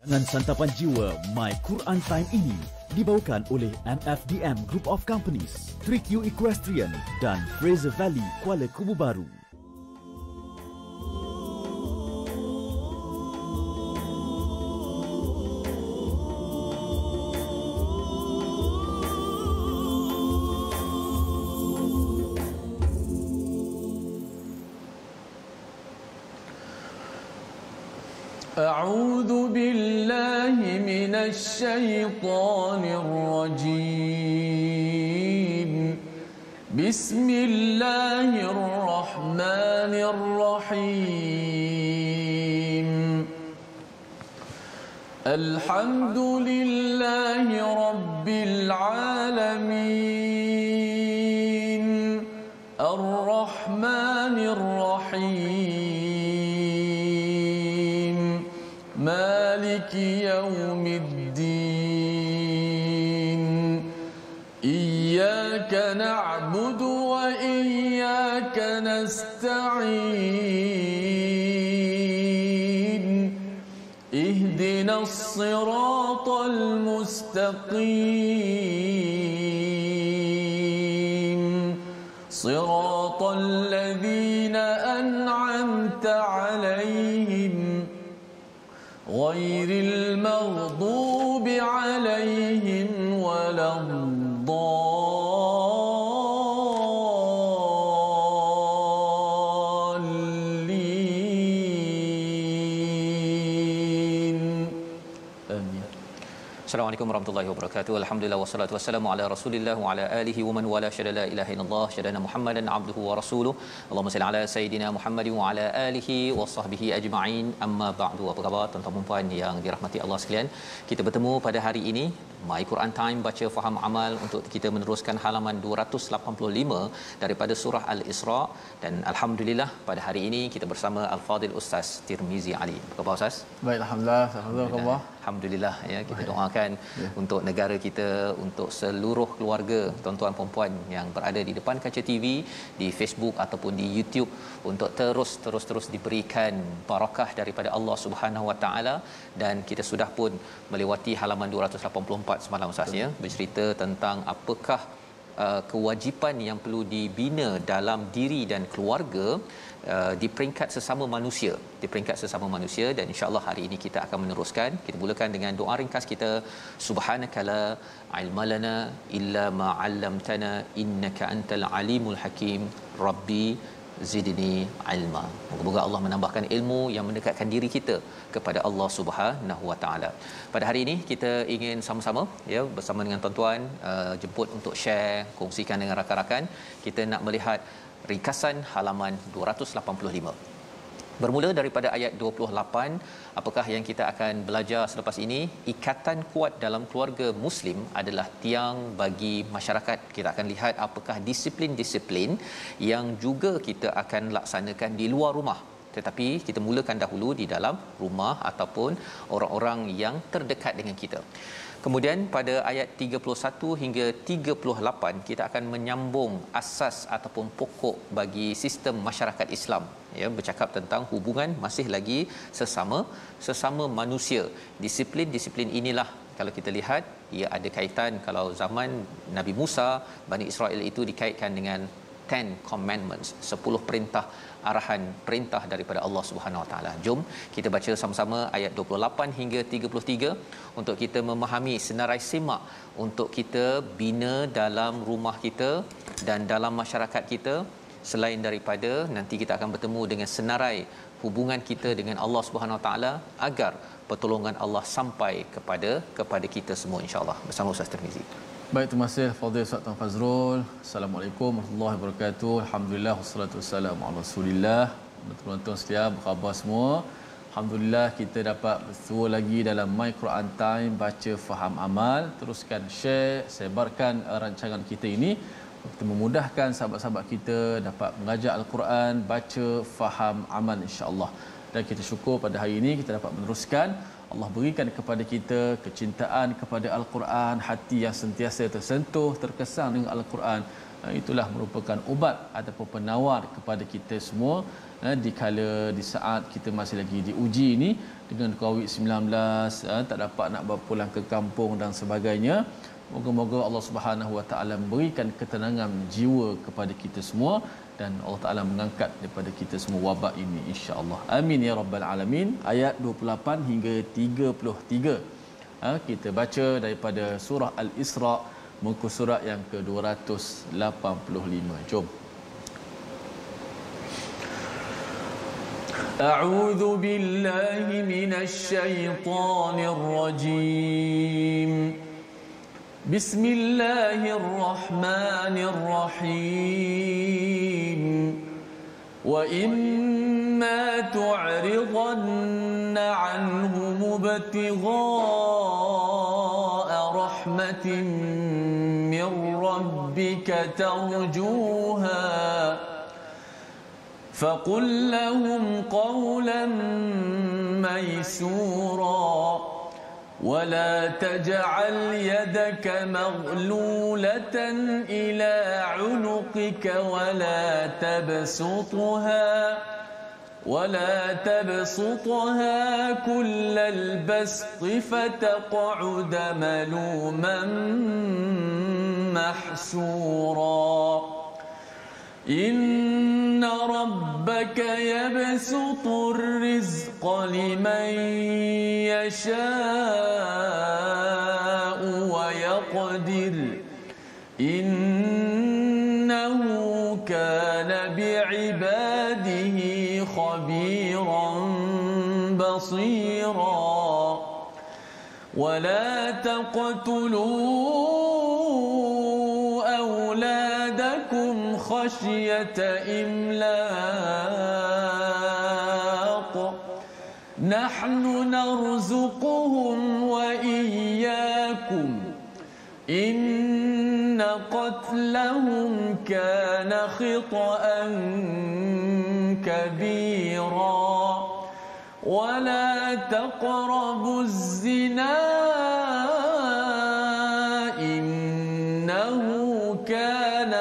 Dengan santapan jiwa My Quran Time ini dibawakan oleh MFDM Group of Companies, 3Q Equestrian dan Fraser Valley Kuala Kubu Baru. أعوذ بالله من الشيطان الرجيم بسم الله الرحمن الرحيم الحمد لله رب العالمين الرحمن الرحيم مالك يوم الدين إياك نعبد وإياك نستعين اهدنا الصراط المستقيم صراط الذين أنعمت عليهم غير المغضوب عليهم ولا الضالين آمين. Assalamualaikum warahmatullahi wabarakatuh. Alhamdulillah wassalatu wassalamu ala Rasulillah wa ala alihi wa man wala syada la ilaha illallah syadana Muhammadan abduhu wa rasuluh. Allahumma salli ala sayidina Muhammadin wa ala alihi wa sahbihi ajma'in. Amma ba'du. Apa khabar tuan-tuan dan puan yang dirahmati Allah sekalian? Kita bertemu pada hari ini My Quran Time baca faham amal untuk kita meneruskan halaman 285 daripada surah Al-Isra, dan alhamdulillah pada hari ini kita bersama Al-Fadil Ustaz Tirmizi Ali. Apa khabar Ustaz? Baik, alhamdulillah. Alhamdulillah ya, kita doakan untuk negara kita, untuk seluruh keluarga tuan-tuan dan puan yang berada di depan kaca TV, di Facebook ataupun di YouTube, untuk terus diberikan barakah daripada Allah Subhanahu Wa Taala. Dan kita sudah pun melewati halaman 284 semalam Ustaz ya, bercerita tentang apakah kewajipan yang perlu dibina dalam diri dan keluarga di peringkat sesama manusia, dan insya-Allah hari ini kita akan meneruskan. Kita mulakan dengan doa ringkas kita. Subhanakala ilmalana illa ma 'allamtana innaka antal alimul hakim rabbi zidni ilma. Moga-moga Allah menambahkan ilmu yang mendekatkan diri kita kepada Allah Subhanahu Wa Taala. Pada hari ini kita ingin sama-sama ya bersama dengan tuan-tuan jemput untuk share, kongsikan dengan rakan-rakan. Kita nak melihat ringkasan halaman 285. Bermula daripada ayat 28, apakah yang kita akan belajar selepas ini? Ikatan kuat dalam keluarga Muslim adalah tiang bagi masyarakat. Kita akan lihat apakah disiplin-disiplin yang juga kita akan laksanakan di luar rumah. Tetapi kita mulakan dahulu di dalam rumah ataupun orang-orang yang terdekat dengan kita. Kemudian pada ayat 31 hingga 38 kita akan menyambung asas ataupun pokok bagi sistem masyarakat Islam ya, bercakap tentang hubungan masih lagi sesama manusia. Disiplin inilah kalau kita lihat ia ada kaitan, kalau zaman Nabi Musa, Bani Israel itu dikaitkan dengan 10 commandments, 10 perintah daripada Allah Subhanahu Wa Taala. Jom kita baca sama-sama ayat 28 hingga 33 untuk kita memahami senarai semak untuk kita bina dalam rumah kita dan dalam masyarakat kita. Selain daripada nanti kita akan bertemu dengan senarai hubungan kita dengan Allah Subhanahu Wa Taala agar pertolongan Allah sampai kepada kita semua insya-Allah. Bersama Ustaz Tirmizi. Baik, terima kasih Fadil Ustaz Tuan Fazrul. Assalamualaikum warahmatullahi wabarakatuh. Alhamdulillah wassalatu wassalamu ala Rasulillah. Tuan-tuan sekalian, apa khabar semua? Alhamdulillah kita dapat bertemu lagi dalam My Quran Time baca faham amal. Teruskan share, sebarkan rancangan kita ini untuk memudahkan sahabat-sahabat kita dapat mengajar Al-Quran, baca, faham, amal insya-Allah. Dan kita syukur pada hari ini kita dapat meneruskan Allah berikan kepada kita kecintaan kepada Al-Quran, hati yang sentiasa tersentuh, terkesan dengan Al-Quran. Itulah merupakan ubat ataupun penawar kepada kita semua di saat kita masih lagi diuji ini dengan COVID-19, tak dapat nak berpulang ke kampung dan sebagainya. Moga-moga Allah Subhanahu Wa Taala memberikan ketenangan jiwa kepada kita semua dan Allah Taala mengangkat daripada kita semua wabak ini, insya-Allah. Amin ya rabbal alamin. Ayat 28 hingga 33. Kita baca daripada surah Al-Isra, muka surat yang ke-285. Jom. A'udzu billahi minasy syaithanir rajim. Bismillahirrahmanirrahim. Wa imma tu'ridanna 'anhum ibtigha'a rahmatin min rabbika tarjuha faqul lahum qawlan maysura ولا تجعل يدك مغلولة إلى عنقك ولا تبسطها كل البسط فتقعد ملوما محسورا إن ربك يبسط الرزق لمن يشاء ويقدر إنه كان بعباده خبيرا بصيرا ولا تقتلوا أولادكم خشية إملاق نحن نرزقهم وإياكم إن قتلهم كان خطأ كبيرا ولا تقربوا الزنا إنه كان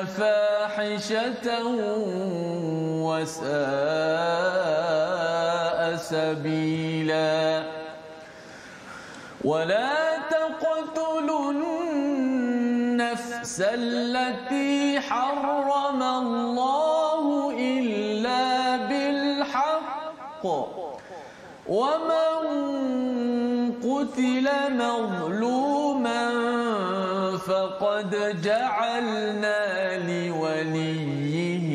فاحشة وساء سبيلا ولا تقتلوا النفس التي حرم الله إلا بالحق ومن قتل مظلوما فقد جعلنا لوليه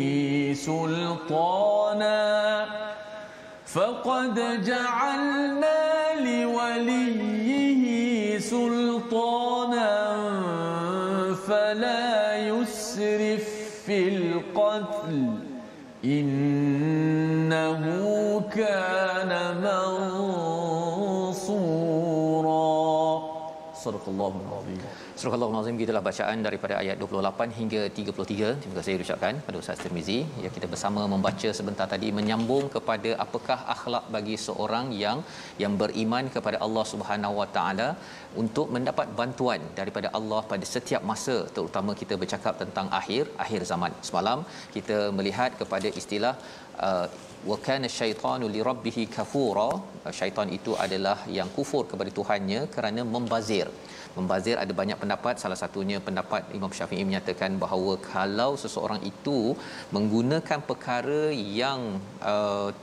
سلطانا فلا يسرف في القتل إنه كان منصورا صدق الله العظيم. Surah Al-Azim, gitulah bacaan daripada ayat 28 hingga 33. Terima kasih diucapkan pada Ustaz Tirmizi. Ya, kita bersama membaca sebentar tadi menyambung kepada apakah akhlak bagi seorang yang beriman kepada Allah Subhanahu Wa Taala untuk mendapat bantuan daripada Allah pada setiap masa, terutama kita bercakap tentang akhir zaman. Semalam kita melihat kepada istilah wa kana syaitanu li rabbih kafura. Syaitan itu adalah yang kufur kepada Tuhannya kerana membazir. Membazir ada banyak pendapat, salah satunya pendapat Imam Syafi'i menyatakan bahawa kalau seseorang itu menggunakan perkara yang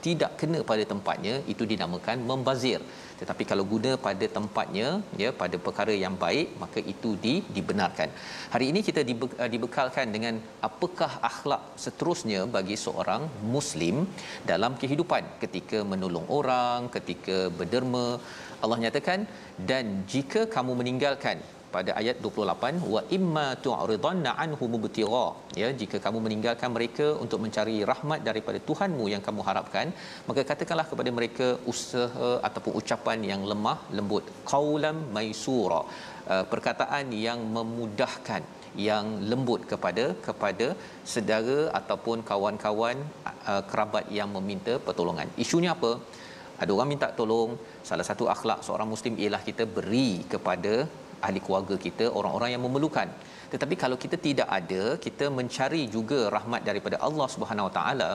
tidak kena pada tempatnya, itu dinamakan membazir. Tetapi kalau guna pada tempatnya, ya, pada perkara yang baik, maka itu dibenarkan. Hari ini kita dibekalkan dengan apakah akhlak seterusnya bagi seorang muslim dalam kehidupan ketika menolong orang, ketika berderma. Allah nyatakan, dan jika kamu meninggalkan, pada ayat 28, wa imma tu'ridanna anhum mubtigha, ya, jika kamu meninggalkan mereka untuk mencari rahmat daripada Tuhanmu yang kamu harapkan, maka katakanlah kepada mereka usaha ataupun ucapan yang lemah lembut, qaulan maisura, perkataan yang memudahkan. yang lembut kepada saudara ataupun kawan-kawan kerabat yang meminta pertolongan. Isunya apa? Ada orang minta tolong, salah satu akhlak seorang muslim ialah kita beri kepada ahli keluarga kita, orang-orang yang memerlukan. Tetapi kalau kita tidak ada, kita mencari juga rahmat daripada Allah Subhanahu Wa Taala,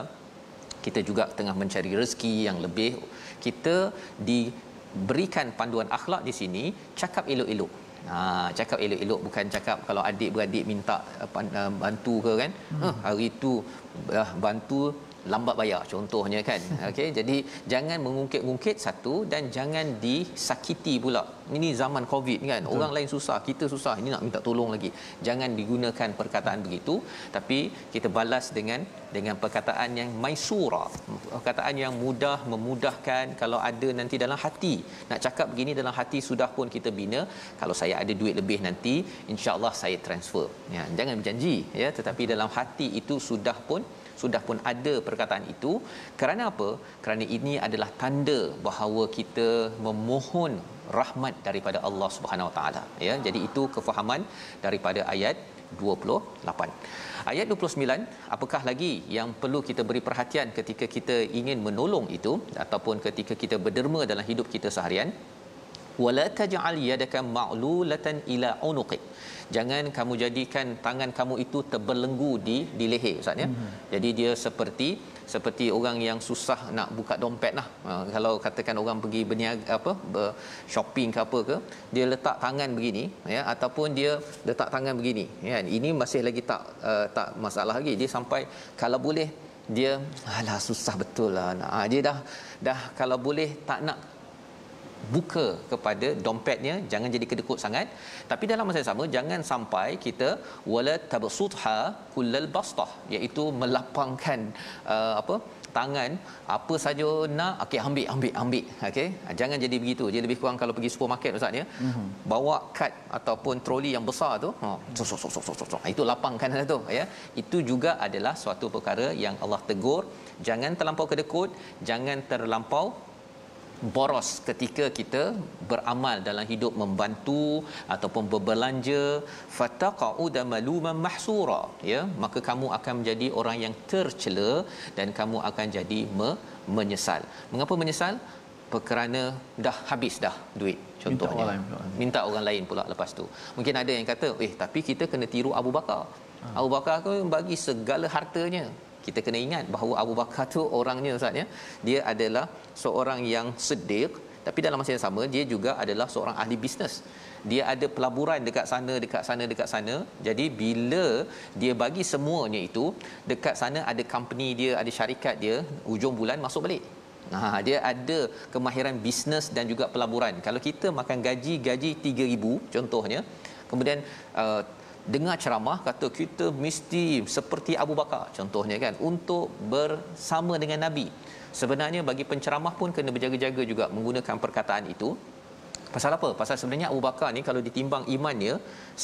kita juga tengah mencari rezeki yang lebih. Kita diberikan panduan akhlak di sini, cakap elok-elok. Cakap elok-elok, bukan cakap kalau adik-beradik minta bantu ke kan, hari tu bantu lambat bayar contohnya kan. Okey, jadi jangan mengungkit-ungkit satu, dan jangan disakiti pula. Ini zaman Covid kan, orang lain susah, kita susah, ini nak minta tolong lagi. Jangan digunakan perkataan begitu, tapi kita balas dengan perkataan yang maisura, perkataan yang mudah, memudahkan. Kalau ada nanti dalam hati nak cakap begini, dalam hati sudah pun kita bina, kalau saya ada duit lebih nanti insya-Allah saya transfer. Ya, jangan berjanji ya, tetapi dalam hati itu sudah pun ada perkataan itu. Kerana apa? Kerana ini adalah tanda bahawa kita memohon rahmat daripada Allah Subhanahu Wa Taala ya. Jadi itu kefahaman daripada ayat 28. Ayat 29, apakah lagi yang perlu kita beri perhatian ketika kita ingin menolong itu ataupun ketika kita berderma dalam hidup kita seharian? Wala taj'al yadaka ma'lulatan ila unuqik. Jangan kamu jadikan tangan kamu itu terbelenggu di leher, ustaz ya. Jadi dia seperti orang yang susah nak buka dompet lah. Kalau katakan orang pergi berniaga shopping ke apa ke, dia letak tangan begini ya, ataupun dia letak tangan begini ya. Ini masih lagi tak masalah lagi. Dia sampai kalau boleh dia alah susah betul lah nak. Dia dah kalau boleh tak nak buka kepada dompetnya, jangan jadi kedekut sangat. Tapi dalam masa yang sama, jangan sampai kita wala tabsutha kullal bastah, iaitu melapangkan tangan apa saja nak, okey ambil okey. Jangan jadi begitu. Dia lebih kurang kalau pergi supermarket ustaz ya, bawa kad ataupun troli yang besar tu, itu lapangkan tu ya. Itu juga adalah suatu perkara yang Allah tegur. Jangan terlampau kedekut, jangan terlampau boros ketika kita beramal dalam hidup, membantu ataupun berbelanja. Fataqauda maluman mahsura ya, maka kamu akan menjadi orang yang tercela dan kamu akan jadi menyesal. Mengapa menyesal? Kerana dah habis dah duit contohnya, minta orang lain pula lepas tu. Mungkin ada yang kata tapi kita kena tiru Abu Bakar. Abu Bakar tu bagi segala hartanya. Kita kena ingat bahawa Abu Bakar tu orangnya ustaz ya, dia adalah seorang yang siddiq, tapi dalam masa yang sama dia juga adalah seorang ahli bisnes. Dia ada pelaburan dekat sana. Jadi bila dia bagi semuanya itu, dekat sana ada company dia, ada syarikat dia, hujung bulan masuk balik. Dia ada kemahiran bisnes dan juga pelaburan. Kalau kita makan gaji 3,000 contohnya, kemudian dengar ceramah kata kita mesti seperti Abu Bakar contohnya kan, untuk bersama dengan Nabi. Sebenarnya bagi penceramah pun kena berjaga-jaga juga menggunakan perkataan itu. Pasal apa? Pasal sebenarnya Abu Bakar ni kalau ditimbang imannya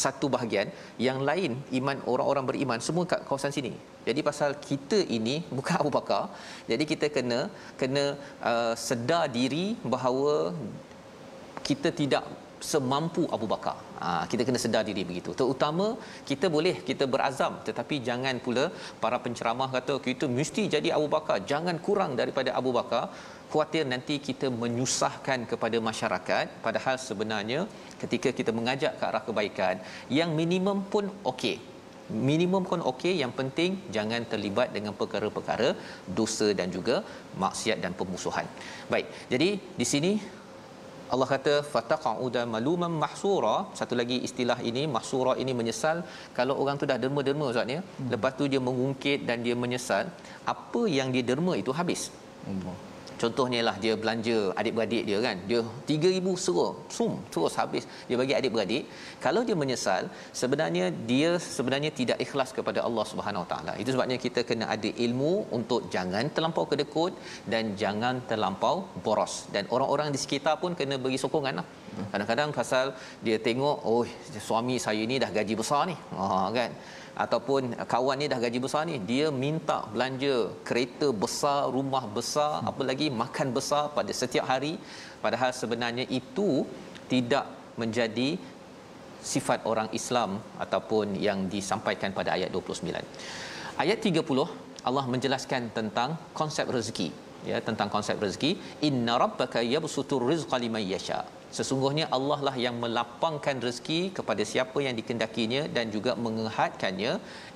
satu bahagian, yang lain iman orang-orang beriman semua kat kawasan sini. Jadi pasal kita ini bukan Abu Bakar, jadi kita kena sedar diri bahawa kita tidak semampu Abu Bakar. Kita kena sedar diri begitu. Terutama kita berazam, tetapi jangan pula para penceramah kata kita mesti jadi Abu Bakar, jangan kurang daripada Abu Bakar. Khuatir nanti kita menyusahkan kepada masyarakat, padahal sebenarnya ketika kita mengajak ke arah kebaikan, yang minimum pun okey, yang penting jangan terlibat dengan perkara-perkara dosa dan juga maksiat dan permusuhan. Baik, jadi di sini Allah kata fataqauda maluman mahsura. Satu lagi istilah ini mahsura ini menyesal. Kalau orang tu dah derma ustaz ya, lepas tu dia mengungkit dan dia menyesal, apa yang dia derma itu habis. Contohnya lah dia belanja adik-beradik dia kan, dia 3,000 terus habis dia bagi adik-beradik. Kalau dia menyesal, dia sebenarnya tidak ikhlas kepada Allah Subhanahu Wa Taala. Itu sebabnya kita kena ada ilmu untuk jangan terlampau kedekut dan jangan terlampau boros. Dan orang-orang di sekitar pun kena beri sokongan lah. Kadang-kadang pasal dia tengok suami saya ni dah gaji besar ni kan, ataupun kawan ni dah gaji besar ni, dia minta belanja kereta besar, rumah besar, apa lagi makan besar pada setiap hari, padahal sebenarnya itu tidak menjadi sifat orang Islam ataupun yang disampaikan pada ayat 29. Ayat 30 Allah menjelaskan tentang konsep rezeki, ya, tentang konsep rezeki. Inna rabbaka yabsutur rizqa liman yasha. Sesungguhnya Allah lah yang melapangkan rezeki kepada siapa yang dikehendakinya dan juga mengehadkannya.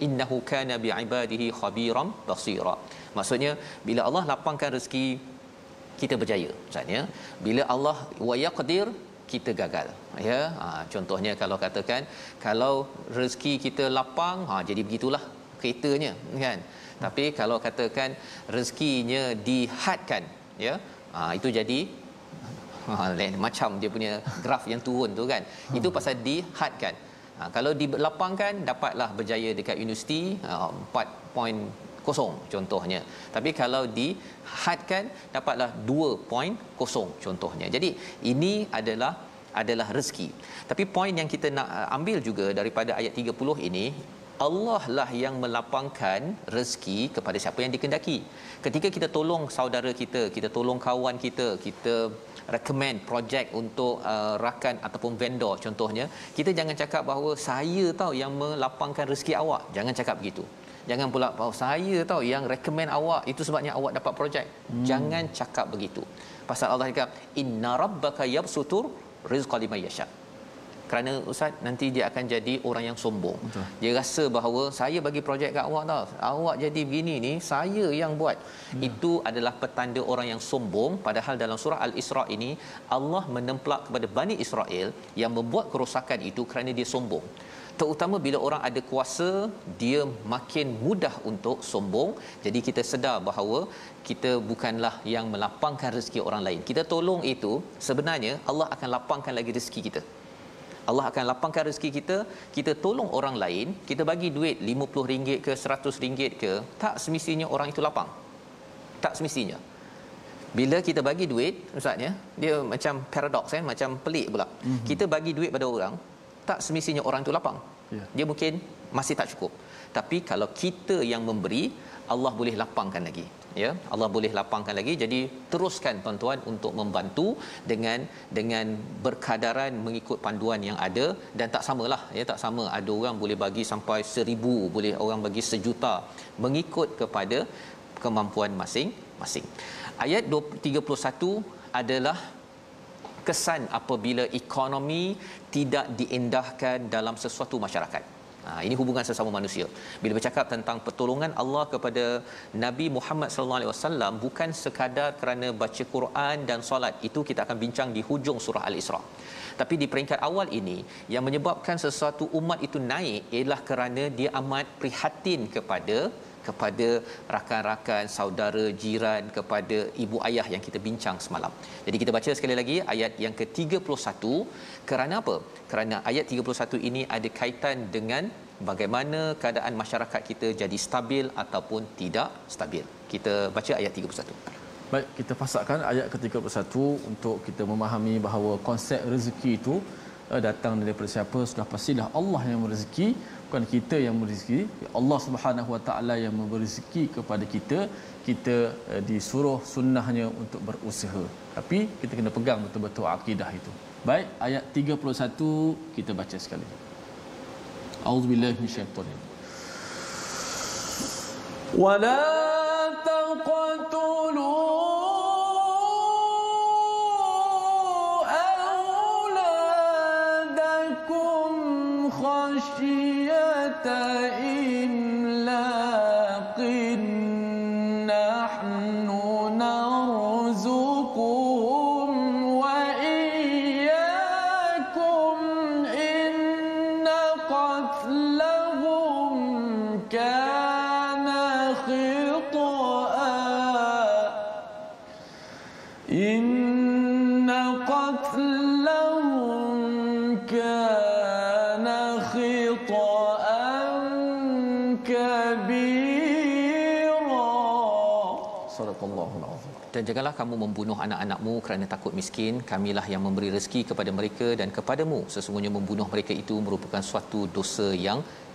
Innahu kana biibadihi khabiran basira. Maksudnya bila Allah lapangkan rezeki, kita berjaya. Maksudnya bila Allah wa yaqdir, kita gagal, ya. Contohnya kalau katakan kalau rezeki kita lapang, jadi begitulah keretanya, kan. Tapi kalau katakan rezekinya dihadkan, ya, itu jadi lain macam dia punya graf yang turun tu, kan. Itu pasal dihadkan. Kalau dilapangkan, dapatlah berjaya dekat universiti 4.0 contohnya. Tapi kalau dihadkan, dapatlah 2.0 contohnya. Jadi ini adalah rezeki. Tapi poin yang kita nak ambil juga daripada ayat 30 ini, Allah lah yang melapangkan rezeki kepada siapa yang dikehendaki. Ketika kita tolong saudara kita, kita tolong kawan kita, kita recommend projek untuk rakan ataupun vendor contohnya, kita jangan cakap bahawa saya tahu yang melapangkan rezeki awak. Jangan cakap begitu. Jangan pula bahawa saya tahu yang recommend awak, itu sebabnya awak dapat projek. Jangan cakap begitu. Pasal Allah cakap inna rabbaka yabsutur rizqa liman yasha. Kerana ustaz nanti dia akan jadi orang yang sombong. Betul. Dia rasa bahawa saya bagi projek kat awak tau, awak jadi begini ni saya yang buat. Itu adalah petanda orang yang sombong. Padahal dalam surah Al-Isra ini Allah menemplak kepada Bani Israel yang membuat kerosakan itu kerana dia sombong. Terutama bila orang ada kuasa, dia makin mudah untuk sombong. Jadi kita sedar bahawa kita bukanlah yang melapangkan rezeki orang lain. Kita tolong itu, sebenarnya Allah akan lapangkan lagi rezeki kita. Allah akan lapangkan rezeki kita. Kita tolong orang lain, kita bagi duit RM50 ke RM100 ke, tak semestinya orang itu lapang. Tak semestinya. Bila kita bagi duit, ustaznya, dia macam paradoks, kan, macam pelik pula. Kita bagi duit pada orang, tak semestinya orang itu lapang. Dia mungkin masih tak cukup. Tapi kalau kita yang memberi, Allah boleh lapangkan lagi, ya. Allah boleh lapangkan lagi. Jadi teruskan tuan-tuan untuk membantu dengan berkadaran mengikut panduan yang ada. Dan tak samalah, ya, tak sama. Ada orang boleh bagi sampai 1,000, boleh orang bagi 1,000,000, mengikut kepada kemampuan masing-masing. Ayat 31 adalah kesan apabila ekonomi tidak diindahkan dalam sesuatu masyarakat. Ini hubungan sesama manusia. Bila bercakap tentang pertolongan Allah kepada Nabi Muhammad sallallahu alaihi wasallam, bukan sekadar kerana baca Quran dan solat. Itu kita akan bincang di hujung surah Al-Isra. Tapi di peringkat awal ini, yang menyebabkan sesuatu umat itu naik ialah kerana dia amat prihatin kepada rakan-rakan, saudara, jiran, kepada ibu ayah yang kita bincang semalam. Jadi kita baca sekali lagi ayat yang ke-31. Kerana apa? Kerana ayat 31 ini ada kaitan dengan bagaimana keadaan masyarakat kita jadi stabil ataupun tidak stabil. Kita baca ayat 31. Baik, kita fasakkan ayat ke-31 untuk kita memahami bahawa konsep rezeki itu datang daripada siapa? Sudah pastilah Allah yang merezeki, bukan kita yang merezeki. Allah Subhanahu Wa Taala yang memberi rezeki kepada kita. Kita disuruh sunnahnya untuk berusaha. Tapi kita kena pegang betul-betul akidah itu. Baik, ayat 31 kita baca sekali. A'udzubillahi minasyaitonir rajim. Wala taqtulu خشية إملاق نحن نرزقهم وإياكم إن قتلهم كان خطأ إن قتلهم كان خطأ كبيرا صدق الله العظيم. Dan janganlah kamu membunuh anak-anakmu kerana takut miskin. Kamilah yang memberi rezeki kepada mereka, dan kepadamu sesungguhnya membunuh mereka itu merupakan suatu dosa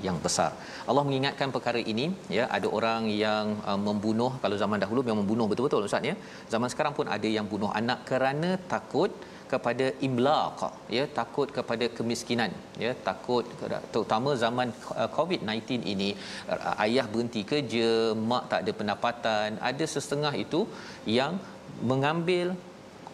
yang besar. Allah mengingatkan perkara ini, ya. Ada orang yang membunuh. Kalau zaman dahulu memang membunuh betul-betul, ustaz, ya. Zaman sekarang pun ada yang bunuh anak kerana takut kepada imlaq, ya, takut kepada kemiskinan, ya, takut terutama zaman COVID-19 ini, ayah berhenti kerja, mak tak ada pendapatan, ada setengah itu yang mengambil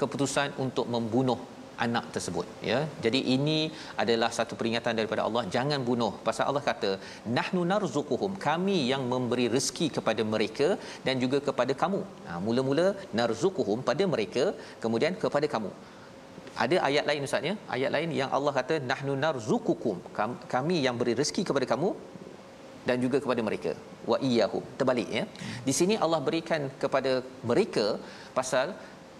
keputusan untuk membunuh anak tersebut, ya. Jadi ini adalah satu peringatan daripada Allah, jangan bunuh. Pasal Allah kata nahnu narzuquhum, kami yang memberi rezeki kepada mereka dan juga kepada kamu. Mula-mula narzuquhum pada mereka, kemudian kepada kamu. Ada ayat lain ustaz, ya, ayat lain yang Allah kata nahnu narzuqukum, kami yang beri rezeki kepada kamu dan juga kepada mereka, wa iyyahum, terbalik, ya. Di sini Allah berikan kepada mereka pasal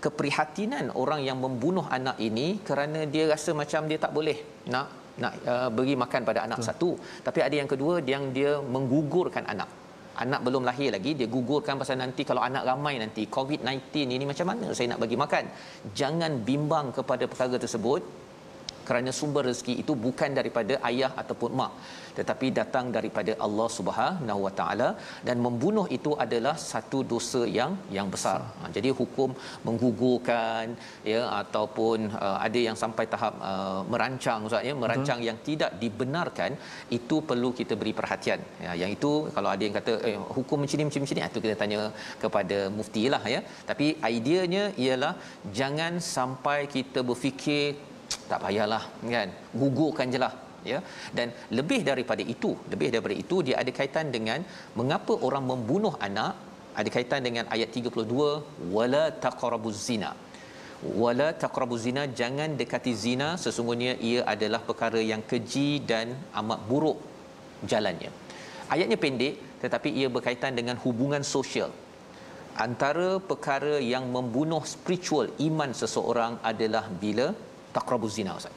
keprihatinan orang yang membunuh anak ini kerana dia rasa macam dia tak boleh nak beri makan pada anak satu, tapi ada yang kedua yang dia menggugurkan anak belum lahir lagi, dia gugurkan pasal nanti kalau anak ramai nanti COVID-19 ini macam mana saya nak bagi makan. Jangan bimbang kepada perkara tersebut, kerana sumber rezeki itu bukan daripada ayah ataupun mak, tetapi datang daripada Allah Subhanahu Wa Taala, dan membunuh itu adalah satu dosa yang besar. Jadi hukum menggugurkan, ya, ataupun ada yang sampai tahap merancang ustaz, ya, merancang yang tidak dibenarkan, itu perlu kita beri perhatian, ya. Yang itu kalau ada yang kata hukum macam ni itu kita tanya kepada mufti lah, ya. Tapi ideanya ialah jangan sampai kita berfikir tak payahlah, kan, gugurkan je lah, ya. Dan lebih daripada itu dia ada kaitan dengan mengapa orang membunuh anak, ada kaitan dengan ayat 32, wala taqrabuz zina. Wala taqrabuz zina, jangan dekati zina, sesungguhnya ia adalah perkara yang keji dan amat buruk jalannya. Ayatnya pendek tetapi ia berkaitan dengan hubungan sosial. Antara perkara yang membunuh spiritual iman seseorang adalah bila taqrabuz zina, ustaz.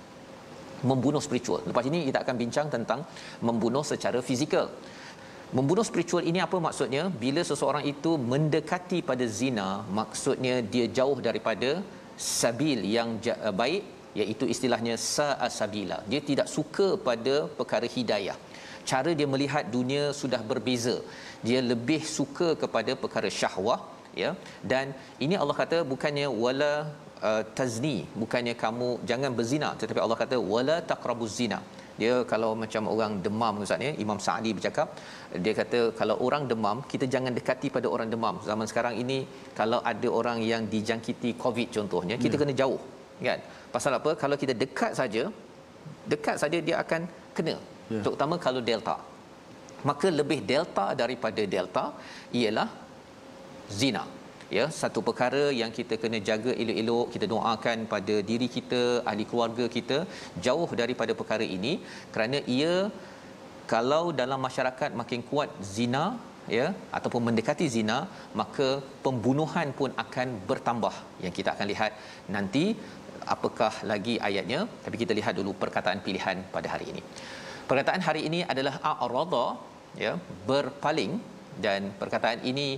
Membunuh spiritual. Lepas ini kita akan bincang tentang membunuh secara fizikal. Membunuh spiritual ini apa maksudnya? Bila seseorang itu mendekati pada zina, maksudnya dia jauh daripada sabil yang baik, iaitu istilahnya sa'asabila. Dia tidak suka pada perkara hidayah. Cara dia melihat dunia sudah berbeza. Dia lebih suka kepada perkara syahwah, ya. Dan ini Allah kata bukannya wala tazni, bukannya kamu jangan berzina, tetapi Allah kata wala taqrabuz zina. Dia kalau macam orang demam ustaz, ya, Imam Sa'di bercakap, dia kata kalau orang demam, kita jangan dekati pada orang demam. Zaman sekarang ini kalau ada orang yang dijangkiti COVID contohnya, kita kena jauh, kan? Pasal apa? Kalau kita dekat saja dia akan kena. Terutama kalau delta. Maka lebih delta daripada delta ialah zina. Ya, satu perkara yang kita kena jaga elok-elok. Kita doakan pada diri kita, ahli keluarga kita jauh daripada perkara ini, kerana ia kalau dalam masyarakat makin kuat zina, ya, ataupun mendekati zina, maka pembunuhan pun akan bertambah. Yang kita akan lihat nanti apakah lagi ayatnya, tapi kita lihat dulu perkataan pilihan pada hari ini. Perkataan hari ini adalah a'rada, ya, berpaling, dan perkataan ini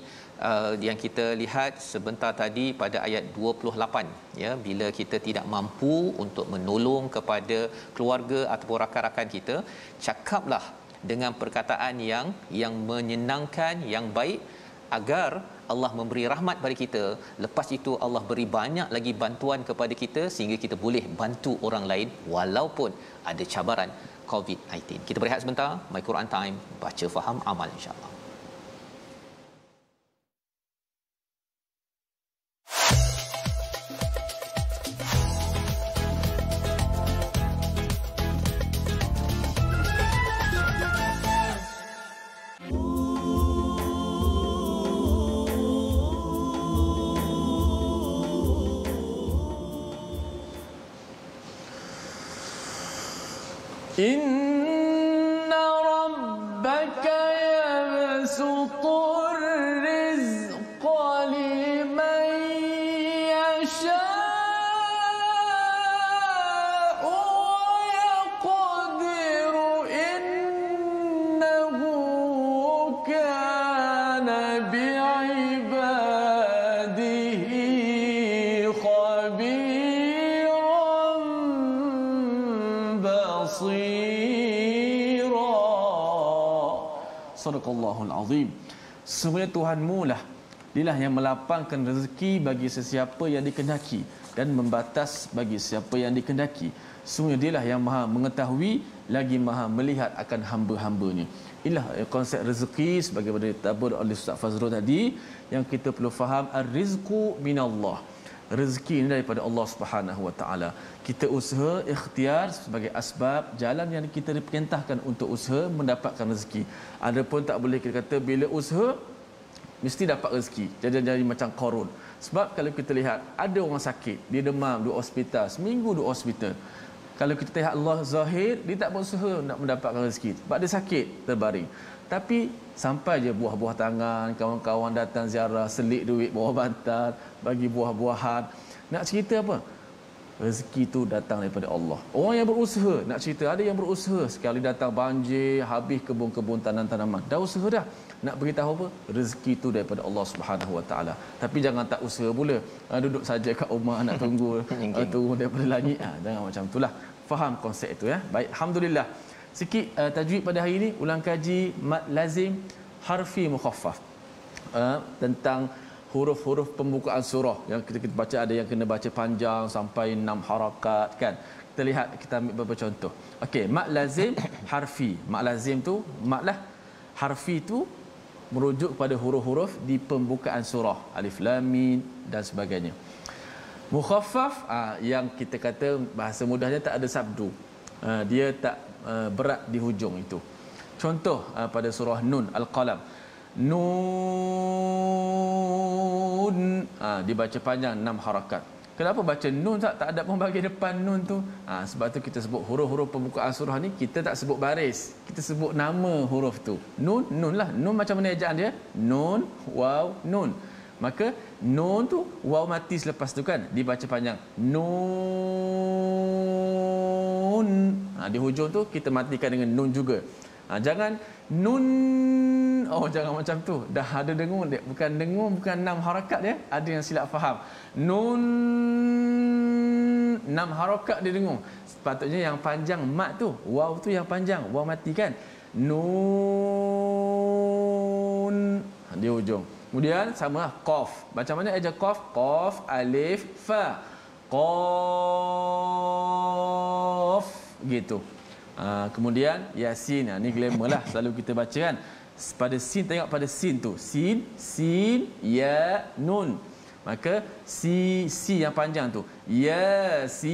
yang kita lihat sebentar tadi pada ayat 28, ya, bila kita tidak mampu untuk menolong kepada keluarga ataupun rakan-rakan kita, cakaplah dengan perkataan yang menyenangkan, yang baik, agar Allah memberi rahmat pada kita. Lepas itu Allah beri banyak lagi bantuan kepada kita sehingga kita boleh bantu orang lain walaupun ada cabaran COVID-19. Kita berehat sebentar. My Quran Time, baca faham amal, insya-Allah. Inna rabbaka yabsutur rizqa liman yasha'u wa yaqdiru innahu kana bi'ibadihi khabiran basira. Sadaqallahul azim. Sebenarnya Tuhanmu lah, Dialah yang melapangkan rezeki bagi sesiapa yang dikehendaki. dan membatas bagi siapa yang dikehendaki. Sungguh dialah yang maha mengetahui lagi maha melihat akan hamba-hambanya. Inilah konsep rezeki sebagaimana ditabur oleh Ustaz Fazrul tadi, yang kita perlu faham, ar-rizqu minallah. Rezeki ini daripada Allah Subhanahu Wa Taala. Kita usaha, ikhtiar sebagai asbab, jalan yang kita diperintahkan untuk usaha mendapatkan rezeki. Adapun tak boleh kita kata bila usaha mesti dapat rezeki. Jadi macam Qarun. Sebab kalau kita lihat ada orang sakit, dia demam, duduk hospital, seminggu duduk hospital. Kalau kita lihat Allah zahir, dia tak berusaha nak mendapatkan rezeki sebab dia sakit, terbaring. Tapi sampai je buah-buah tangan, kawan-kawan datang ziarah, selit duit bawah bantal, bagi buah-buahan. Nak cerita apa? Rezeki tu datang daripada Allah. Orang yang berusaha, nak cerita ada yang berusaha, sekali datang banjir, habis kebun-kebun tanam-tanaman. Dah usaha dah. Nak beritahu apa? Rezeki tu daripada Allah Subhanahu Wa Taala. Tapi jangan tak usaha pula. Duduk saja kat rumah nak tunggu turun daripada langit. Jangan macam itulah. Faham konsep itu ya. Baik, alhamdulillah. Sikit tajwid pada hari ini, ulang kaji mad lazim harfi mukhaffaf. Tentang huruf-huruf pembukaan surah yang kita baca, ada yang kena baca panjang sampai 6 harakat kan. Kita lihat, kita ambil beberapa contoh. Okey, mad lazim harfi. Mad lazim tu mad lah, harfi tu merujuk kepada huruf-huruf di pembukaan surah, alif lam mim dan sebagainya. Mukhaffaf yang kita kata bahasa mudahnya tak ada sabdu. Dia tak berat di hujung itu. Contoh pada surah Nun Al-Qalam. Nun dibaca panjang 6 harakat. Kenapa baca nun tak ada pembahagian depan nun tu? Sebab tu kita sebut huruf-huruf pembukaan surah ni kita tak sebut baris. Kita sebut nama huruf tu. Nun lah. Nun macam mana ejaan dia? Nun, waw, nun. Maka nun tu waw mati selepas tu kan dibaca panjang. Nun. Di hujung tu kita matikan dengan nun juga. Jangan nun. Jangan macam tu. Dah ada dengung dia. Bukan dengung, bukan 6 harakat dia. Ada yang silap faham. Nun 6 harakat dia dengung. Sepatutnya yang panjang mat tu. Waw tu yang panjang. Waw mati kan. Nun di hujung. Kemudian sama lah qaf. Macam mana aja qaf? Qaf, alif, fa. Qaf gitu. Kemudian yasin. Ni glamour lah selalu kita baca kan. Pada sin, tengok pada sin tu. Sin, ya, nun. Maka si yang panjang tu. Yasin.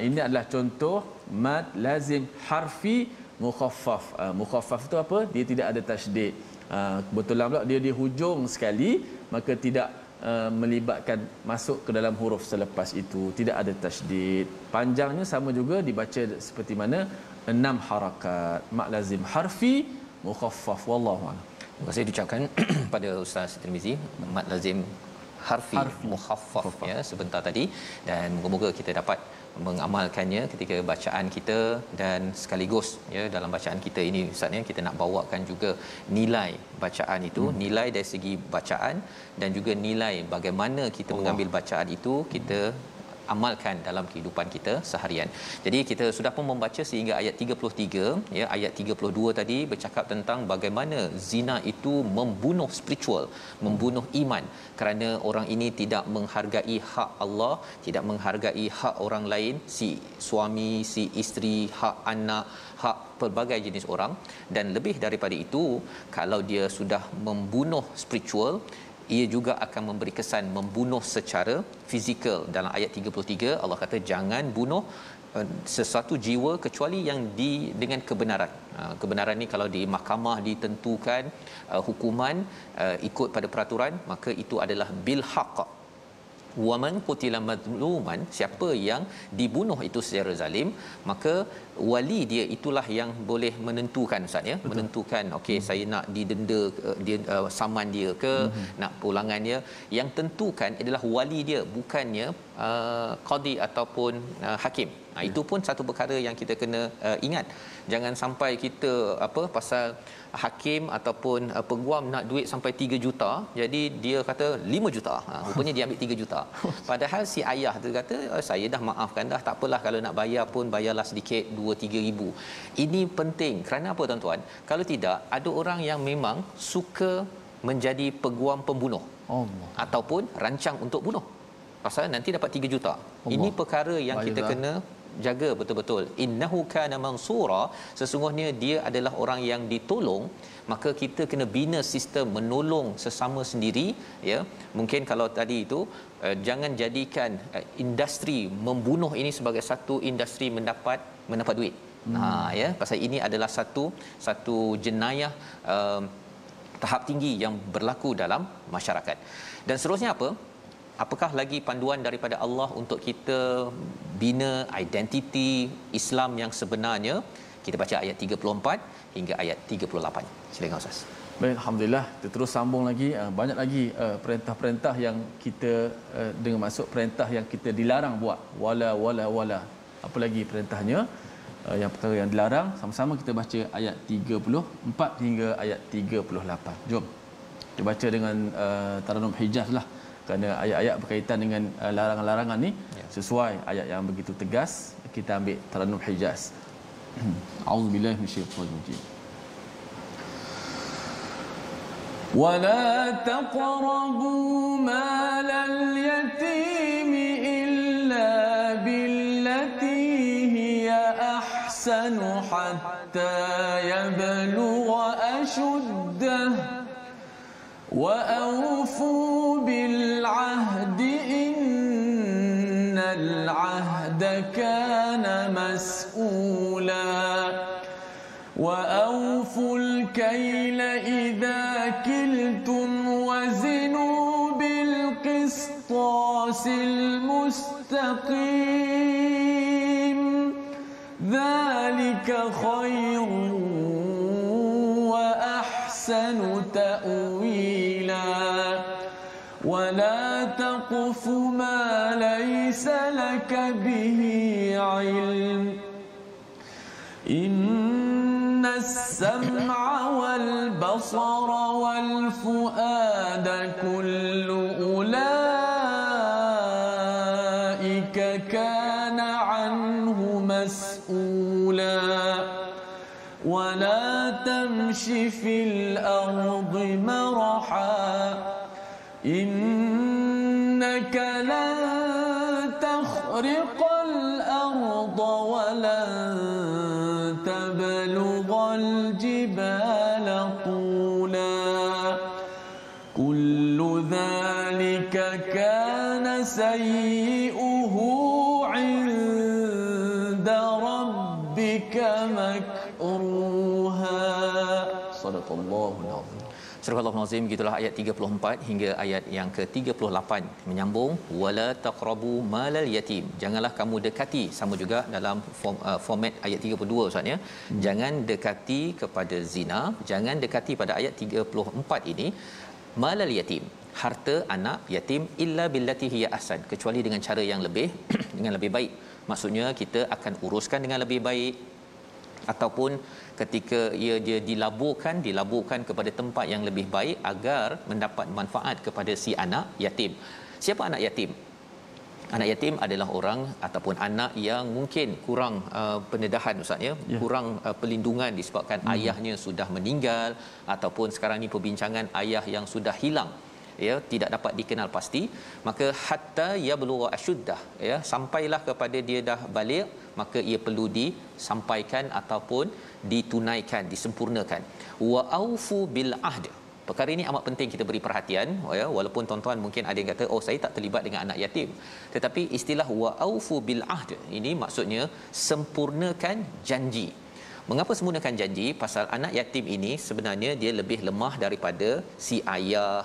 Ini adalah contoh mad lazim harfi mukhaffaf. Mukhaffaf tu apa? Dia tidak ada tasydid. Kebetulan pula dia di hujung sekali, maka tidak melibatkan masuk ke dalam huruf selepas itu. Tidak ada tasydid. Panjangnya sama juga dibaca seperti mana 6 harakat. Mad lazim harfi mukhaffaf. Wallahu a'lam. Terima kasih diucapkan pada Ustaz Tirmizi, mad lazim harfi mukhaffaf ya sebentar tadi, dan moga-moga kita dapat mengamalkannya ketika bacaan kita, dan sekaligus ya dalam bacaan kita ini Ustaz ya, kita nak bawakan juga nilai bacaan itu, nilai dari segi bacaan dan juga nilai bagaimana kita mengambil bacaan itu kita amalkan dalam kehidupan kita seharian. Jadi kita sudah pun membaca sehingga ayat 33 ya. Ayat 32 tadi bercakap tentang bagaimana zina itu membunuh spiritual, membunuh iman, kerana orang ini tidak menghargai hak Allah, tidak menghargai hak orang lain, si suami, si isteri, hak anak, hak pelbagai jenis orang. Dan lebih daripada itu, kalau dia sudah membunuh spiritual, ia juga akan memberi kesan membunuh secara fizikal. Dalam ayat 33 Allah kata jangan bunuh sesuatu jiwa kecuali yang dengan kebenaran. Kebenaran ni kalau di mahkamah ditentukan hukuman ikut pada peraturan, maka itu adalah bil haqq. Wa man qutila mazluman, siapa yang dibunuh itu secara zalim, maka wali dia itulah yang boleh menentukan Ustaz ya. Betul. Menentukan okey saya nak didenda dia saman dia ke nak pulangan dia, yang tentukan adalah wali dia, bukannya qadi ataupun hakim. Itu pun satu perkara yang kita kena ingat. Jangan sampai kita pasal hakim ataupun peguam nak duit sampai 3 juta, jadi dia kata 5 juta. Rupanya dia ambil 3 juta. Padahal si ayah tu kata saya dah maafkan dah, tak apalah kalau nak bayar pun bayarlah sedikit 2-3 ribu. Ini penting. Kerana apa tuan-tuan? Kalau tidak, ada orang yang memang suka menjadi peguam pembunuh Allah. ataupun rancang untuk bunuh. Pasal nanti dapat 3 juta. Allah. Ini perkara yang kita Baiklah. kena jaga betul-betul. Innahu kana mansura, sesungguhnya dia adalah orang yang ditolong. Maka kita kena bina sistem menolong sesama sendiri, ya. Mungkin kalau tadi itu jangan jadikan industri membunuh ini sebagai satu industri mendapat duit. Ya, pasal ini adalah satu jenayah tahap tinggi yang berlaku dalam masyarakat. Dan seterusnya apa? Apakah lagi panduan daripada Allah untuk kita bina identiti Islam yang sebenarnya? Kita baca ayat 34 hingga ayat 38. Silakan Ustaz. Baik, alhamdulillah. Kita terus sambung lagi. Banyak lagi perintah-perintah yang kita dengan maksud perintah yang kita dilarang buat. Wala. Apa lagi perintahnya? Yang perkara yang dilarang, sama-sama kita baca ayat 34 hingga ayat 38. Jom. Kita baca dengan Taranum Hijaz lah. Kerana ayat-ayat berkaitan dengan larangan-larangan ni sesuai ayat yang begitu tegas. Kita ambil Taranum Hijaz. A'udzubillahi minasyaitanir rajim. ولا تقربوا مال اليتيم إلا بالتي هي أحسن حتى يبلغ أشده وأوفوا بالعهد إن العهد كان مسؤولا وأوفوا الكيل إذا كلتم وزنوا بالقسطاس المستقيم ذلك خير وأحسن تأويلا ولا تقف ما ليس لك به علم إن السمع والبصر والفؤاد كل أولئك كان عنه مسؤولا ولا تمش في الأرض مرحا إنك لن تخرق الأرض ولن تبلغ الجبال طولا كل ذلك كان سيئه عند ربك مكروها صدق الله العظيم. Surah Al-Nazim, gitulah ayat 34 hingga ayat yang ke-38 menyambung wala taqrabu malal yatim. Janganlah kamu dekati, sama juga dalam format ayat 32 Ustaz ya. Jangan dekati kepada zina, jangan dekati pada ayat 34 ini malal yatim, harta anak yatim illa billati hiya ahsan, kecuali dengan cara yang lebih dengan lebih baik. Maksudnya kita akan uruskan dengan lebih baik, ataupun ketika dia dilaburkan kepada tempat yang lebih baik agar mendapat manfaat kepada si anak yatim. Siapa anak yatim? Anak yatim adalah orang ataupun anak yang mungkin kurang pendedahan Ustaz ya, kurang perlindungan disebabkan ayahnya sudah meninggal, ataupun sekarang ni perbincangan ayah yang sudah hilang, ya, tidak dapat dikenal pasti. Maka hatta yablugha asyuddah, ya, sampailah kepada dia dah balik, maka ia perlu disampaikan ataupun ditunaikan, disempurnakan. Wa aufu bil ahd. Perkara ini amat penting kita beri perhatian, ya, walaupun tuan-tuan mungkin ada yang kata oh saya tak terlibat dengan anak yatim, tetapi istilah wa aufu bil ahd ini maksudnya sempurnakan janji. Mengapa sempurnakan janji? Pasal anak yatim ini sebenarnya dia lebih lemah daripada si ayah,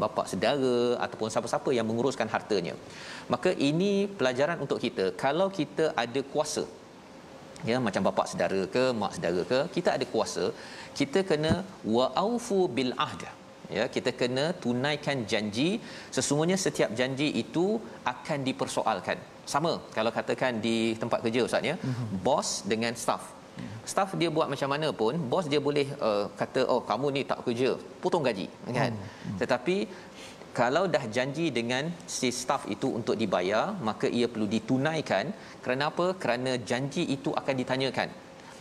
bapa saudara ataupun siapa-siapa yang menguruskan hartanya. Maka ini pelajaran untuk kita. Kalau kita ada kuasa, ya, macam bapa saudara ke, mak saudara ke, kita ada kuasa, kita kena wa'aufu bil ahd. Ya, kita kena tunaikan janji. Sesungguhnya setiap janji itu akan dipersoalkan. Sama kalau katakan di tempat kerja Ustaz ya, bos dengan staff. Staff dia buat macam mana pun, bos dia boleh kata oh kamu ni tak kerja, potong gaji, kan. Tetapi kalau dah janji dengan si staff itu untuk dibayar, maka ia perlu ditunaikan. Kerana apa? Kerana janji itu akan ditanyakan.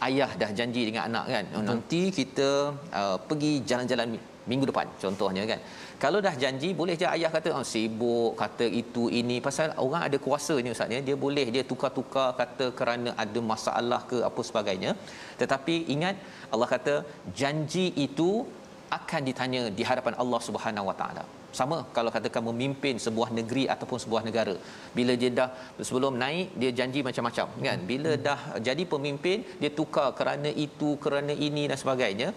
ayah dah janji dengan anak kan, nanti kita pergi jalan-jalan minggu depan contohnya kan. Kalau dah janji, boleh je ayah kata sibuk, kata itu ini, pasal orang ada kuasa ni ustaz ya, dia boleh dia tukar-tukar kata kerana ada masalah ke apa sebagainya. Tetapi ingat, Allah kata janji itu akan ditanya di hadapan Allah Subhanahu Wa Taala. Sama kalau katakan memimpin sebuah negeri ataupun sebuah negara, bila dia dah sebelum naik dia janji macam-macam kan, bila dah jadi pemimpin dia tukar kerana itu, kerana ini dan sebagainya.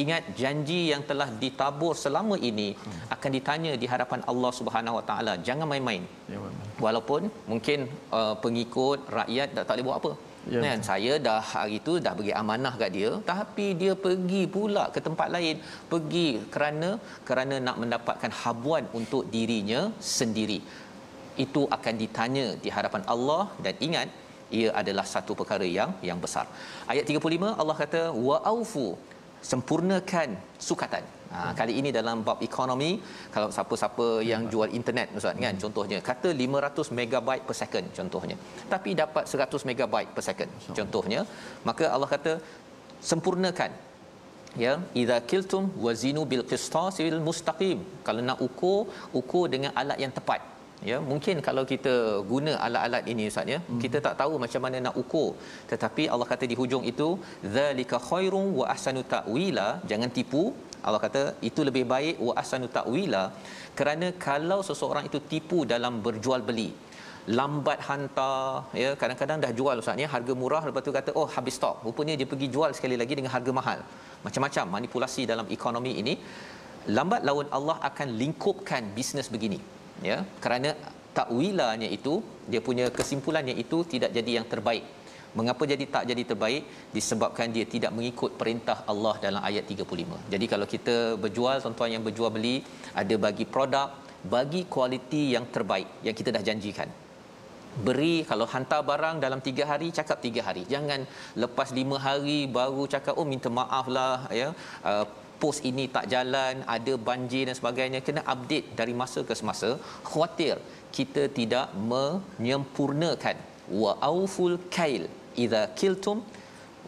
Ingat, janji yang telah ditabur selama ini akan ditanya di hadapan Allah Subhanahu Wa Taala. Jangan main-main. Walaupun mungkin pengikut rakyat tak boleh buat apa. Kan, saya dah hari tu dah bagi amanah kat dia, tapi dia pergi pula ke tempat lain, pergi kerana nak mendapatkan habuan untuk dirinya sendiri. Itu akan ditanya di hadapan Allah, dan ingat, ia adalah satu perkara yang besar. Ayat 35 Allah kata wa'aufu, sempurnakan sukatan. Kali ini dalam bab ekonomi, kalau siapa-siapa yang jual internet ustaz kan, contohnya kata 500 megabyte per second contohnya, tapi dapat 100 megabyte per second contohnya, maka Allah kata sempurnakan ya. Idza kiltum wazinu bil qistasil mustaqim, kalau nak ukur dengan alat yang tepat ya. Mungkin kalau kita guna alat-alat ini ustaz ya, kita tak tahu macam mana nak ukur, tetapi Allah kata di hujung itu zalika khairum wa ahsanu ta'wila, jangan tipu. Allah kata itu lebih baik, wa ahsanu ta'wila, kerana kalau seseorang itu tipu dalam berjual beli, lambat hantar ya, kadang-kadang dah jual ustaz ya harga murah, lepas tu kata oh habis stok, rupanya dia pergi jual sekali lagi dengan harga mahal. Macam-macam manipulasi dalam ekonomi ini. Lambat laun Allah akan lingkupkan bisnes begini ya, kerana takwilanya itu, dia punya kesimpulannya itu tidak jadi yang terbaik. Mengapa jadi tak jadi terbaik? Disebabkan dia tidak mengikut perintah Allah dalam ayat 35. Jadi kalau kita berjual, tuan-tuan yang berjual beli, ada bagi produk, bagi kualiti yang terbaik yang kita dah janjikan. Beri, kalau hantar barang dalam 3 hari, cakap 3 hari. Jangan lepas 5 hari baru cakap oh minta maaf lah ya, pos ini tak jalan, ada banjir dan sebagainya. Kena update dari masa ke semasa. Khawatir kita tidak menyempurnakan wa auful kail idza kiltum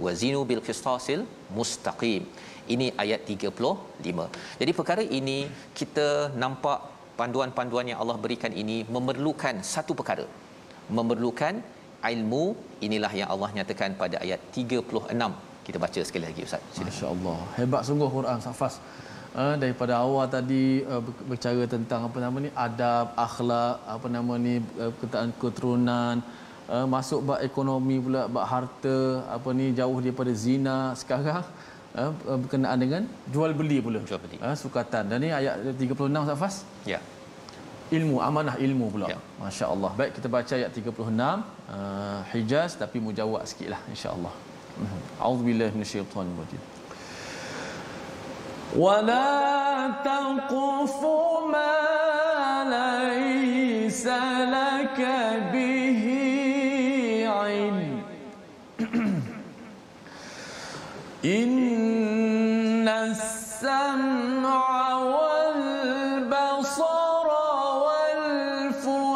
wazinu bil qistasil mustaqim. Ini ayat 35. Jadi perkara ini kita nampak panduan-panduan yang Allah berikan ini memerlukan satu perkara, memerlukan ilmu. Inilah yang Allah nyatakan pada ayat 36. Kita baca sekali lagi ustaz. Masya-Allah. Hebat sungguh Quran Safas. Daripada awal tadi berbicara tentang apa nama ni, adab, akhlak, apa nama ni, keturunan, masuk bab ekonomi pula, bab harta, apa ni, jauh daripada zina. Sekarang berkenaan dengan jual beli pula. Jual beli. Sukatan. Dan ni ayat 36 Safas. Ya. Ilmu, amanah ilmu pula. Ya. Masya-Allah. Baik, kita baca ayat 36 Hijaz tapi mujawab sikitlah insya-Allah. A'udzubillahi minasyaitanir rajim. ولا تقف ما ليس لك به علم إن السمع والبصر والفؤاد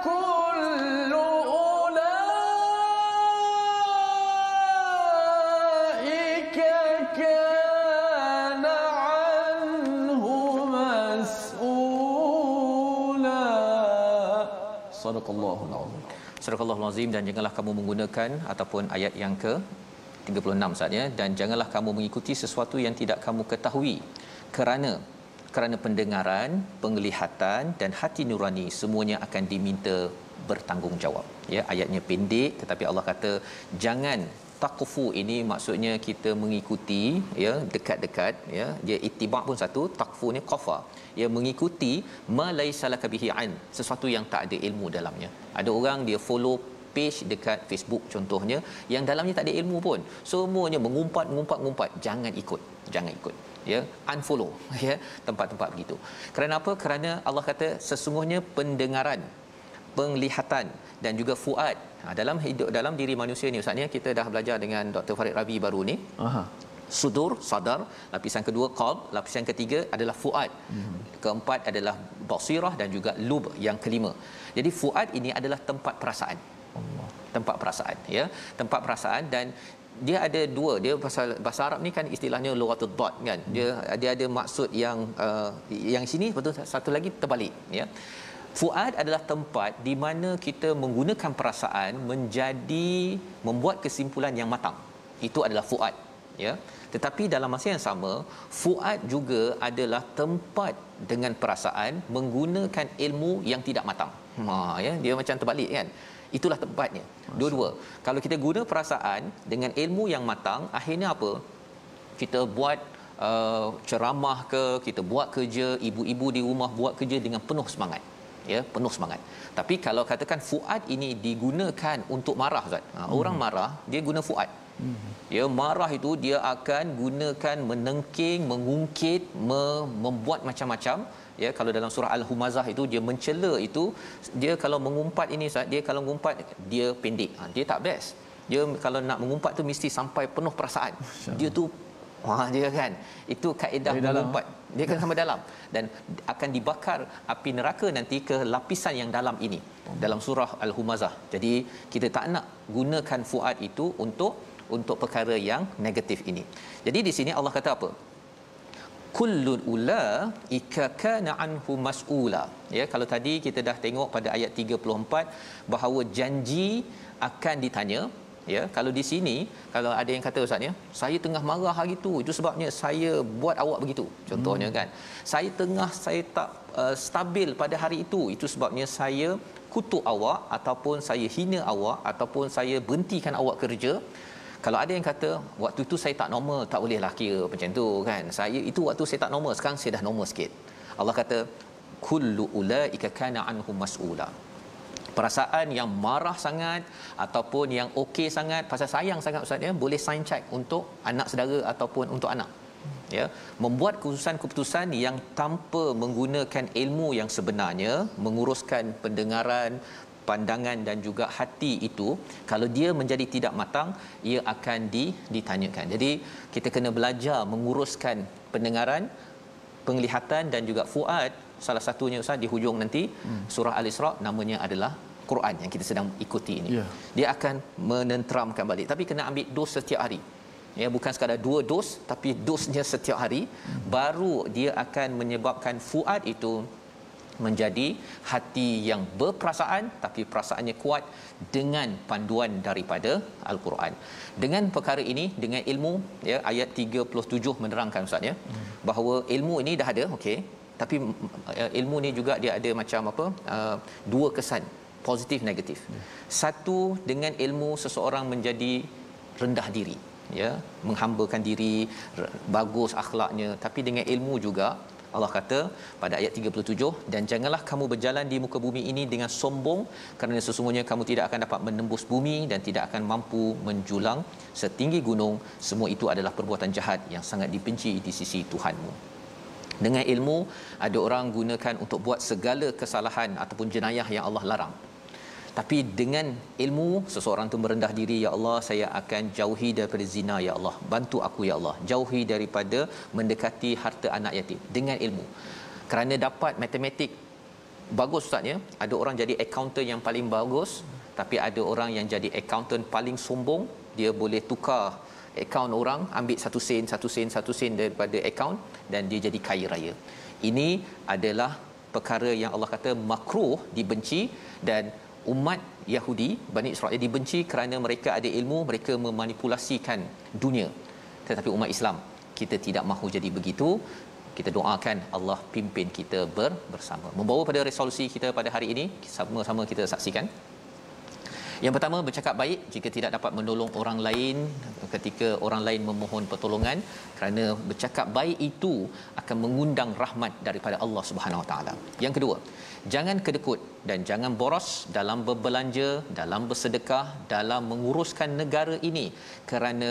كل أولئك كان عنه مسؤولا. Sadaqallahul azim. Sadaqallahul azim. Dan janganlah kamu menggunakan, ataupun ayat yang ke 36 saatnya, dan janganlah kamu mengikuti sesuatu yang tidak kamu ketahui, kerana pendengaran, penglihatan dan hati nurani semuanya akan diminta bertanggungjawab. Ya, ayatnya pendek tetapi Allah kata jangan taqfu. Ini maksudnya kita mengikuti ya, dekat-dekat ya. Dia ittiba' pun satu, taqfu ni qafa. Ya, mengikuti ma laisa laka bihi an, sesuatu yang tak ada ilmu dalamnya. Ada orang dia follow page dekat Facebook contohnya yang dalamnya tak ada ilmu pun, semuanya mengumpat. Jangan ikut ya, unfollow ya tempat-tempat begitu. Kerana apa? Kerana Allah kata sesungguhnya pendengaran, penglihatan dan juga fuad, dalam hidup, dalam diri manusia ni ustaz ni, kita dah belajar dengan Dr. Farid Rabi baru ni. Sudur, sadar, lapisan kedua qalb, lapisan ketiga adalah fuad, keempat adalah basirah dan juga lub yang kelima. Jadi fuad ini adalah tempat perasaan. tempat perasaan, ya, tempat perasaan. Dan dia ada dua, dia pasal bahasa Arab ni kan istilahnya lughatud dad kan, dia ada maksud yang sini, betul, satu lagi terbalik, ya. Fuad adalah tempat di mana kita menggunakan perasaan membuat kesimpulan yang matang. Itu adalah fuad, ya. Tetapi dalam masa yang sama, fuad juga adalah tempat dengan perasaan menggunakan ilmu yang tidak matang. Ya, dia macam terbalik kan. Itulah tempatnya. Dua-dua. Kalau kita guna perasaan dengan ilmu yang matang, akhirnya apa? Kita buat ceramah ke, kita buat kerja, ibu-ibu di rumah buat kerja dengan penuh semangat. Ya, penuh semangat. Tapi kalau katakan fuad ini digunakan untuk marah, Ustaz. Orang marah, dia guna fuad. Ya, marah itu dia akan gunakan menengking, mengungkit, membuat macam-macam. Ya, kalau dalam surah Al-Humazah itu dia mencela itu, dia kalau mengumpat ini, dia kalau mengumpat dia pendek. Dia tak best. Dia kalau nak mengumpat tu mesti sampai penuh perasaan. Dia tu dia kan. Itu kaedah mengumpat. Dia akan sampai dalam dan akan dibakar api neraka nanti ke lapisan yang dalam ini. Dalam surah Al-Humazah. Jadi kita tak nak gunakan fuad itu untuk perkara yang negatif ini. Jadi di sini Allah kata apa? Kullun ulaika kana anhu mas'ula. Ya, kalau tadi kita dah tengok pada ayat 34 bahawa janji akan ditanya, ya. Kalau di sini, kalau ada yang kata, Ustaz, ya, saya tengah marah hari tu, itu sebabnya saya buat awak begitu. Contohnya kan. Saya tak stabil pada hari itu sebabnya saya kutuk awak, ataupun saya hina awak, ataupun saya berhentikan awak kerja. Kalau ada yang kata waktu itu saya tak normal, tak bolehlah kira macam tu kan. Waktu saya tak normal, sekarang saya dah normal sikit. Allah kata kullu ulaika kana anhum mas'ula. Perasaan yang marah sangat ataupun yang okey sangat, pasal sayang sangat, Ustaz, ya, boleh sign check untuk anak saudara ataupun untuk anak. Ya, membuat keputusan yang tanpa menggunakan ilmu yang sebenarnya, menguruskan pendengaran, pandangan dan juga hati itu, kalau dia menjadi tidak matang, ia akan ditanyakan. Jadi kita kena belajar menguruskan pendengaran, penglihatan dan juga fuad. Salah satunya, Ustaz, di hujung nanti surah Al-Isra, namanya adalah Quran yang kita sedang ikuti ini. Dia akan menenteramkan balik, tapi kena ambil dos setiap hari. Ya, bukan sekadar 2 dos, tapi dosnya setiap hari. Baru dia akan menyebabkan fuad itu menjadi hati yang berperasaan, tapi perasaannya kuat dengan panduan daripada Al-Quran. Dengan perkara ini, dengan ilmu, ya, ayat 37 menerangkan, Ustaz, ya, bahawa ilmu ini dah ada, okey, tapi ilmu ni juga dia ada macam apa, dua kesan, positif negatif. Satu, dengan ilmu seseorang menjadi rendah diri, ya, menghambakan diri, bagus akhlaknya. Tapi dengan ilmu juga Allah kata pada ayat 37, dan janganlah kamu berjalan di muka bumi ini dengan sombong, kerana sesungguhnya kamu tidak akan dapat menembus bumi dan tidak akan mampu menjulang setinggi gunung. Semua itu adalah perbuatan jahat yang sangat dibenci di sisi Tuhanmu. Dengan ilmu, ada orang gunakan untuk buat segala kesalahan ataupun jenayah yang Allah larang. Tapi dengan ilmu, seseorang tu merendah diri, ya Allah, saya akan jauhi daripada zina, ya Allah, bantu aku, ya Allah, jauhi daripada mendekati harta anak yatim. Dengan ilmu, kerana dapat matematik bagus, Ustaz, ya, ada orang jadi accountant yang paling bagus, tapi ada orang yang jadi accountant paling sombong. Dia boleh tukar akaun orang, ambil satu sen daripada akaun, dan dia jadi kaya raya. Ini adalah perkara yang Allah kata makruh, dibenci. Dan umat Yahudi, Bani Israel, dibenci kerana mereka ada ilmu, mereka memanipulasikan dunia. Tetapi umat Islam, kita tidak mahu jadi begitu. Kita doakan Allah pimpin kita bersama. Membawa pada resolusi kita pada hari ini, sama-sama kita saksikan. Yang pertama, bercakap baik jika tidak dapat menolong orang lain ketika orang lain memohon pertolongan, kerana bercakap baik itu akan mengundang rahmat daripada Allah Subhanahu Wa Taala. Yang kedua, jangan kedekut dan jangan boros dalam berbelanja, dalam bersedekah, dalam menguruskan negara ini, kerana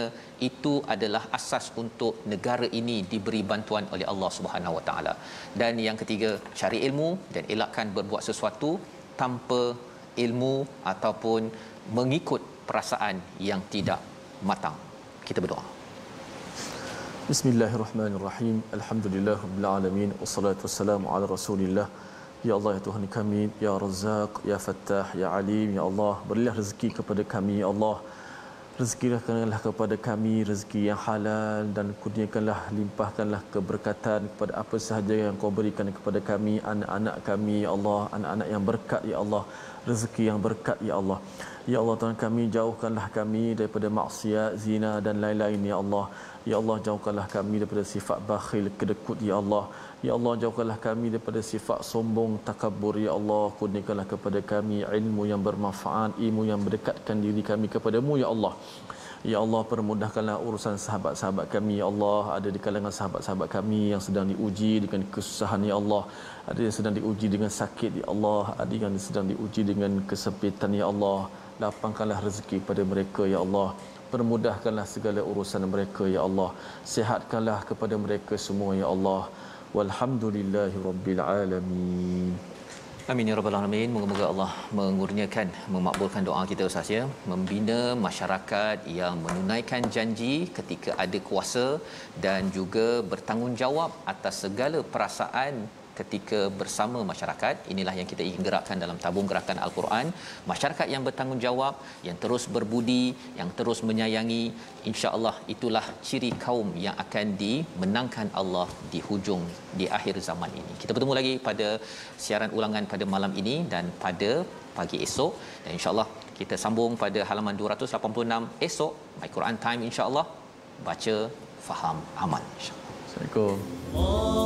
itu adalah asas untuk negara ini diberi bantuan oleh Allah Subhanahu Wa Taala. Dan yang ketiga, cari ilmu dan elakkan berbuat sesuatu tanpa ilmu ataupun mengikut perasaan yang tidak matang. Kita berdoa. Bismillahirrahmanirrahim. Alhamdulillahirabbil alamin, wassalatu wassalamu ala Rasulillah Ya Allah, ya Tuhan kami, Ya Razzaq, Ya Fattah, Ya Alim, Ya Allah, berilah rezeki kepada kami, Ya Allah. Rezekikanlah kepada kami rezeki yang halal dan kurniakanlah, limpahkanlah keberkatan kepada apa sahaja yang Kau berikan kepada kami, anak-anak kami, Ya Allah, anak-anak yang berkat, Ya Allah, rezeki yang berkat, Ya Allah. Ya Allah, Tuhan kami, jauhkanlah kami daripada maksiat, zina dan lain-lain, Ya Allah. Ya Allah, jauhkanlah kami daripada sifat bakhil, kedekut, Ya Allah. Ya Allah, jauhkanlah kami daripada sifat sombong, takabur, Ya Allah. Kurniakanlah kepada kami ilmu yang bermanfaat, ilmu yang mendekatkan diri kami kepadamu, Ya Allah. Ya Allah, permudahkanlah urusan sahabat-sahabat kami, Ya Allah. Ada di kalangan sahabat-sahabat kami yang sedang diuji dengan kesusahan, Ya Allah. Ada yang sedang diuji dengan sakit, Ya Allah. Ada yang sedang diuji dengan kesempitan, Ya Allah. Lapangkanlah rezeki kepada mereka, Ya Allah. Permudahkanlah segala urusan mereka, Ya Allah. Sihatkanlah kepada mereka semua, Ya Allah. Walhamdulillahirabbil alamin. Amin ya rabbal alamin. Moga-moga Allah mengurniakan, memakbulkan doa kita Ustaz ya, membina masyarakat yang menunaikan janji ketika ada kuasa dan juga bertanggungjawab atas segala perasaan ketika bersama masyarakat. Inilah yang kita ingin gerakkan dalam tabung gerakan Al-Quran. Masyarakat yang bertanggungjawab, yang terus berbudi, yang terus menyayangi, insya-Allah itulah ciri kaum yang akan dimenangkan Allah di hujung, di akhir zaman ini. Kita bertemu lagi pada siaran ulangan pada malam ini dan pada pagi esok, dan insya-Allah kita sambung pada halaman 286 esok. My Quran Time, insya-Allah baca, faham, amal, insya-Allah. Assalamualaikum.